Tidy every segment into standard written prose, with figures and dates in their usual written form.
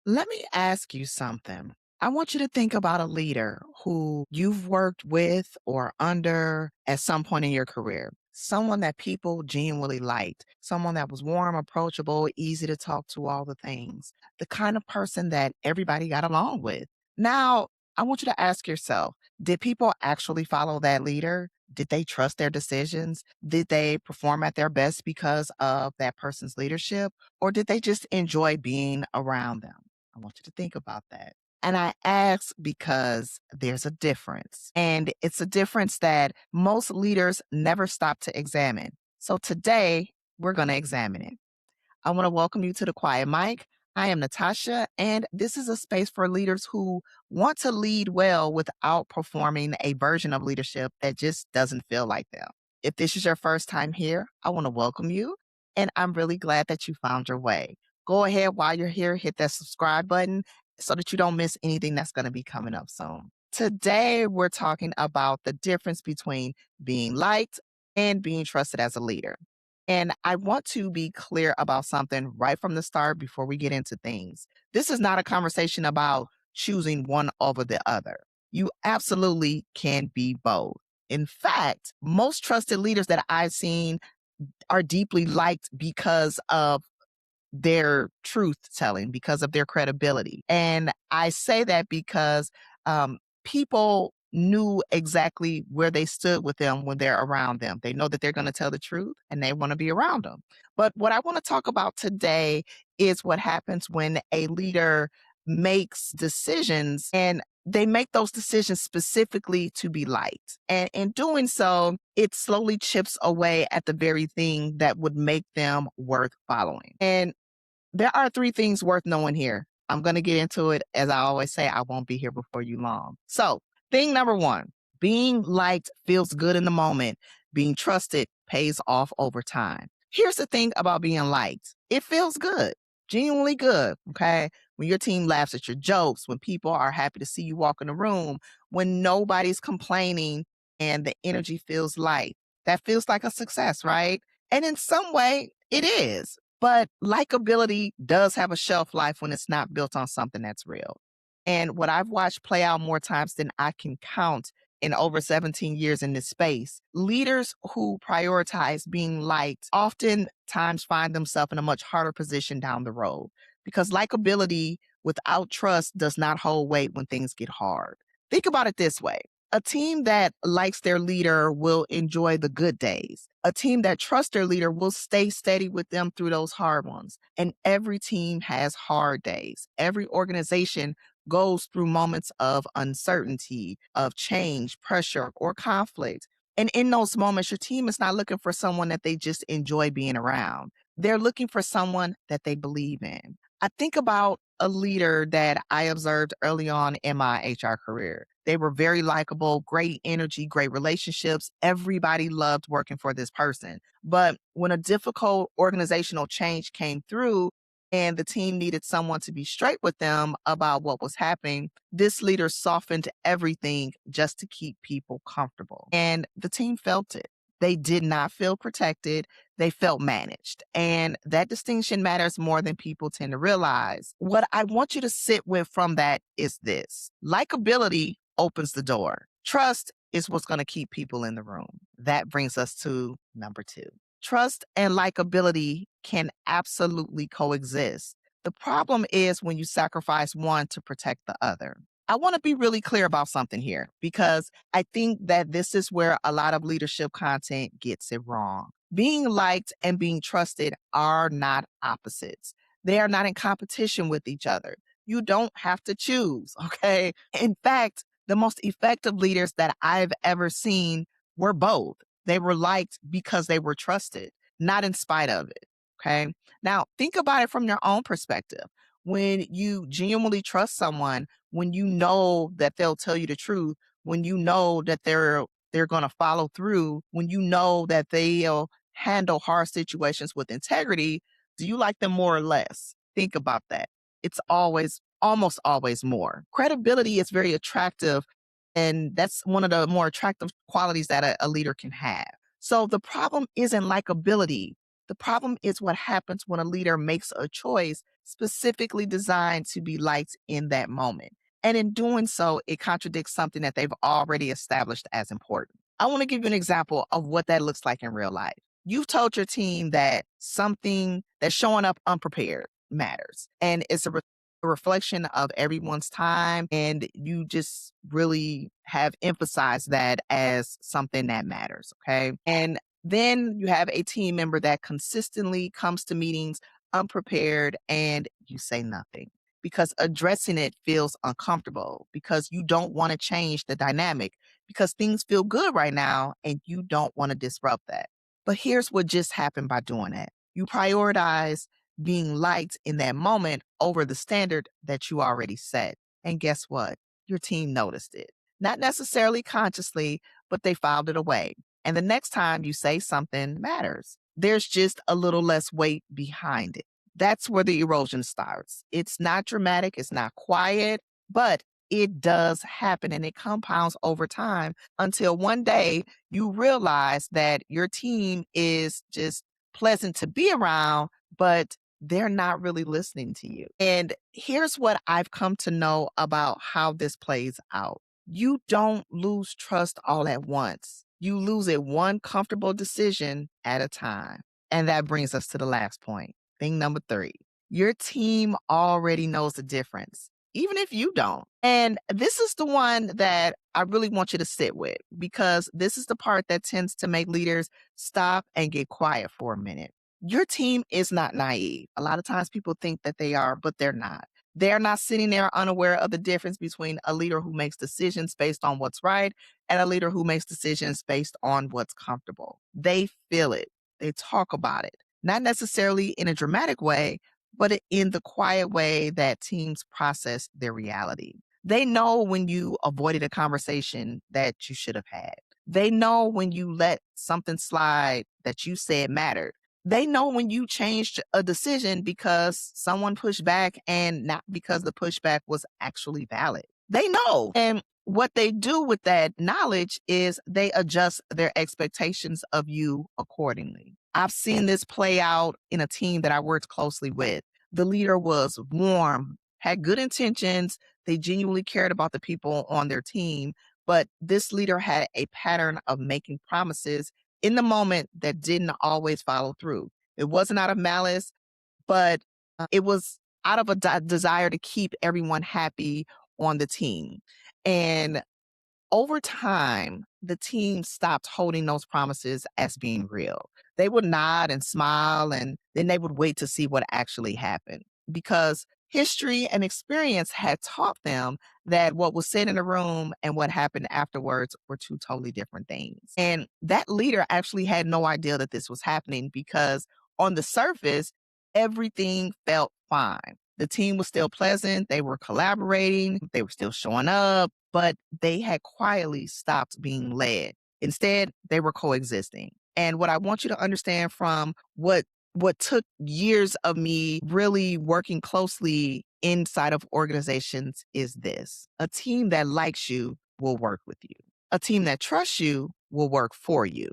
Let me ask you something. I want you to think about a leader who you've worked with or under at some point in your career. Someone that people genuinely liked, someone that was warm, approachable, easy to talk to, all the things. The kind of person that everybody got along with. Now, I want you to ask yourself, did people actually follow that leader? Did they trust their decisions? Did they perform at their best because of that person's leadership? Or did they just enjoy being around them? I want you to think about that. And I ask because there's a difference. And it's a difference that most leaders never stop to examine. So today, we're going to examine it. I want to welcome you to the Quiet Mic. I am Natasha, and this is a space for leaders who want to lead well without performing a version of leadership that just doesn't feel like them. If this is your first time here, I want to welcome you, and I'm really glad that you found your way. Go ahead while you're here, hit that subscribe button so that you don't miss anything that's going to be coming up soon. Today, we're talking about the difference between being liked and being trusted as a leader. And I want to be clear about something right from the start before we get into things. This is not a conversation about choosing one over the other. You absolutely can be both. In fact, most trusted leaders that I've seen are deeply liked because of their truth telling, because of their credibility. And I say that because people knew exactly where they stood with them when they're around them. They know that they're going to tell the truth and they want to be around them. But what I want to talk about today is what happens when a leader makes decisions and they make those decisions specifically to be liked. And in doing so, it slowly chips away at the very thing that would make them worth following. And there are three things worth knowing here. I'm going to get into it. As I always say, I won't be here before you long. So, thing number one, being liked feels good in the moment. Being trusted pays off over time. Here's the thing about being liked it feels good, genuinely good. Okay. When your team laughs at your jokes, when people are happy to see you walk in the room, when nobody's complaining and the energy feels light, that feels like a success, right? And in some way, it is. But likability does have a shelf life when it's not built on something that's real. And what I've watched play out more times than I can count in over 17 years in this space, leaders who prioritize being liked oftentimes find themselves in a much harder position down the road because likability without trust does not hold weight when things get hard. Think about it this way. A team that likes their leader will enjoy the good days. A team that trusts their leader will stay steady with them through those hard ones. And every team has hard days. Every organization goes through moments of uncertainty, of change, pressure, or conflict. And in those moments, your team is not looking for someone that they just enjoy being around. They're looking for someone that they believe in. I think about a leader that I observed early on in my HR career. They were very likable, great energy, great relationships. Everybody loved working for this person. But when a difficult organizational change came through and the team needed someone to be straight with them about what was happening, this leader softened everything just to keep people comfortable. And the team felt it. They did not feel protected. They felt managed. And that distinction matters more than people tend to realize. What I want you to sit with from that is this likability opens the door, trust is what's going to keep people in the room. That brings us to number two. Trust and likability can absolutely coexist. The problem is when you sacrifice one to protect the other. I want to be really clear about something here because I think that this is where a lot of leadership content gets it wrong. Being liked and being trusted are not opposites. They are not in competition with each other. You don't have to choose, okay? In fact, the most effective leaders that I've ever seen were both. They were liked because they were trusted, not in spite of it, okay? Now, think about it from your own perspective. When you genuinely trust someone, when you know that they'll tell you the truth, when you know that they're going to follow through, when you know that they'll handle hard situations with integrity, do you like them more or less? Think about that. It's almost always more. Credibility is very attractive, and that's one of the more attractive qualities that a leader can have. So the problem isn't likability. The problem is what happens when a leader makes a choice specifically designed to be liked in that moment. And in doing so, it contradicts something that they've already established as important. I want to give you an example of what that looks like in real life. You've told your team that something that's showing up unprepared matters, and it's a reflection of everyone's time, and you just really have emphasized that as something that matters. Okay. And then you have a team member that consistently comes to meetings unprepared and you say nothing because addressing it feels uncomfortable, because you don't want to change the dynamic, because things feel good right now and you don't want to disrupt that. But here's what just happened by doing that: you prioritize being liked in that moment over the standard that you already set. And guess what? Your team noticed it. Not necessarily consciously, but they filed it away. And the next time you say something matters, there's just a little less weight behind it. That's where the erosion starts. It's not dramatic, it's not quiet, but it does happen and it compounds over time until one day you realize that your team is just pleasant to be around, but they're not really listening to you. And here's what I've come to know about how this plays out: you don't lose trust all at once. You lose it one comfortable decision at a time. And that brings us to the last point. Thing number three: your team already knows the difference, even if you don't. And this is the one that I really want you to sit with, because this is the part that tends to make leaders stop and get quiet for a minute. Your team is not naive. A lot of times people think that they are, but they're not. They're not sitting there unaware of the difference between a leader who makes decisions based on what's right and a leader who makes decisions based on what's comfortable. They feel it. They talk about it, not necessarily in a dramatic way, but in the quiet way that teams process their reality. They know when you avoided a conversation that you should have had. They know when you let something slide that you said mattered. They know when you changed a decision because someone pushed back and not because the pushback was actually valid. They know. And what they do with that knowledge is they adjust their expectations of you accordingly. I've seen this play out in a team that I worked closely with. The leader was warm, had good intentions. They genuinely cared about the people on their team. But this leader had a pattern of making promises in the moment that didn't always follow through. It wasn't out of malice, but it was out of a desire to keep everyone happy on the team. And over time, the team stopped holding those promises as being real. They would nod and smile, and then they would wait to see what actually happened, because history and experience had taught them that what was said in the room and what happened afterwards were two totally different things. And that leader actually had no idea that this was happening, because on the surface, everything felt fine. The team was still pleasant. They were collaborating. They were still showing up, but they had quietly stopped being led. Instead, they were coexisting. And what I want you to understand from what took years of me really working closely inside of organizations is this: a team that likes you will work with you. A team that trusts you will work for you.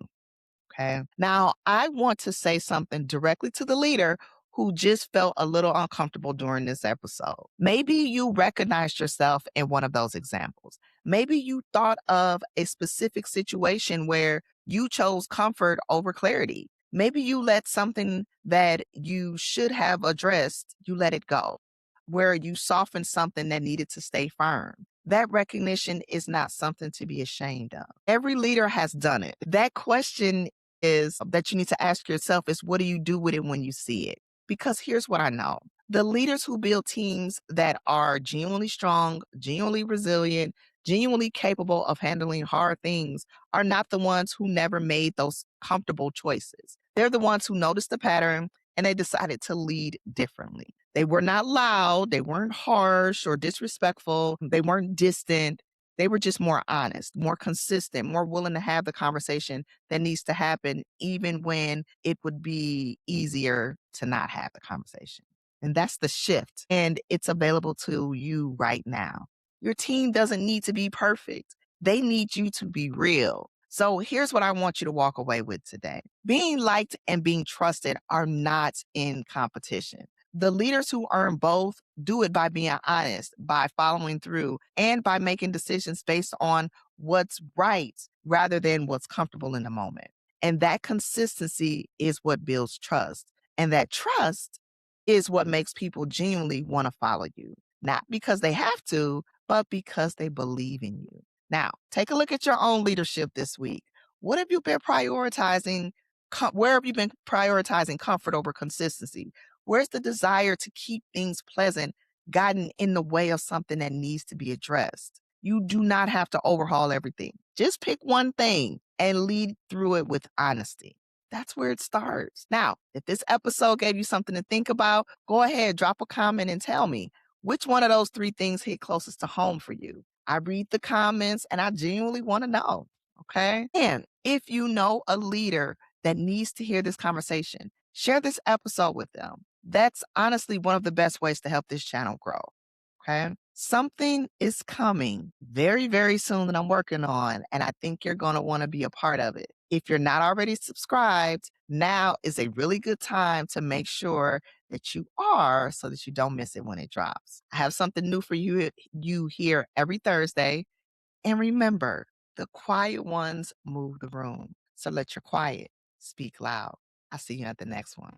Okay. Now, I want to say something directly to the leader who just felt a little uncomfortable during this episode. Maybe you recognized yourself in one of those examples. Maybe you thought of a specific situation where you chose comfort over clarity. Maybe you let something that you should have addressed, you let it go, where you softened something that needed to stay firm. That recognition is not something to be ashamed of. Every leader has done it. That question is that you need to ask yourself is, what do you do with it when you see it? Because here's what I know: the leaders who build teams that are genuinely strong, genuinely resilient, genuinely capable of handling hard things are not the ones who never made those comfortable choices. They're the ones who noticed the pattern and they decided to lead differently. They were not loud, they weren't harsh or disrespectful, they weren't distant. They were just more honest, more consistent, more willing to have the conversation that needs to happen, even when it would be easier to not have the conversation. And that's the shift. And it's available to you right now. Your team doesn't need to be perfect, they need you to be real. So here's what I want you to walk away with today. Being liked and being trusted are not in competition. The leaders who earn both do it by being honest, by following through, and by making decisions based on what's right rather than what's comfortable in the moment. And that consistency is what builds trust. And that trust is what makes people genuinely want to follow you, not because they have to, but because they believe in you. Now, take a look at your own leadership this week. What have you been prioritizing? Where have you been prioritizing comfort over consistency? Where's the desire to keep things pleasant gotten in the way of something that needs to be addressed? You do not have to overhaul everything. Just pick one thing and lead through it with honesty. That's where it starts. Now, if this episode gave you something to think about, go ahead, drop a comment and tell me which one of those three things hit closest to home for you. I read the comments and I genuinely want to know. Okay. And if you know a leader that needs to hear this conversation, share this episode with them. That's honestly one of the best ways to help this channel grow. Okay. Something is coming very, very soon that I'm working on, and I think you're going to want to be a part of it. If you're not already subscribed, now is a really good time to make sure that you are so that you don't miss it when it drops. I have something new for you here every Thursday. And remember, the quiet ones move the room. So let your quiet speak loud. I'll see you at the next one.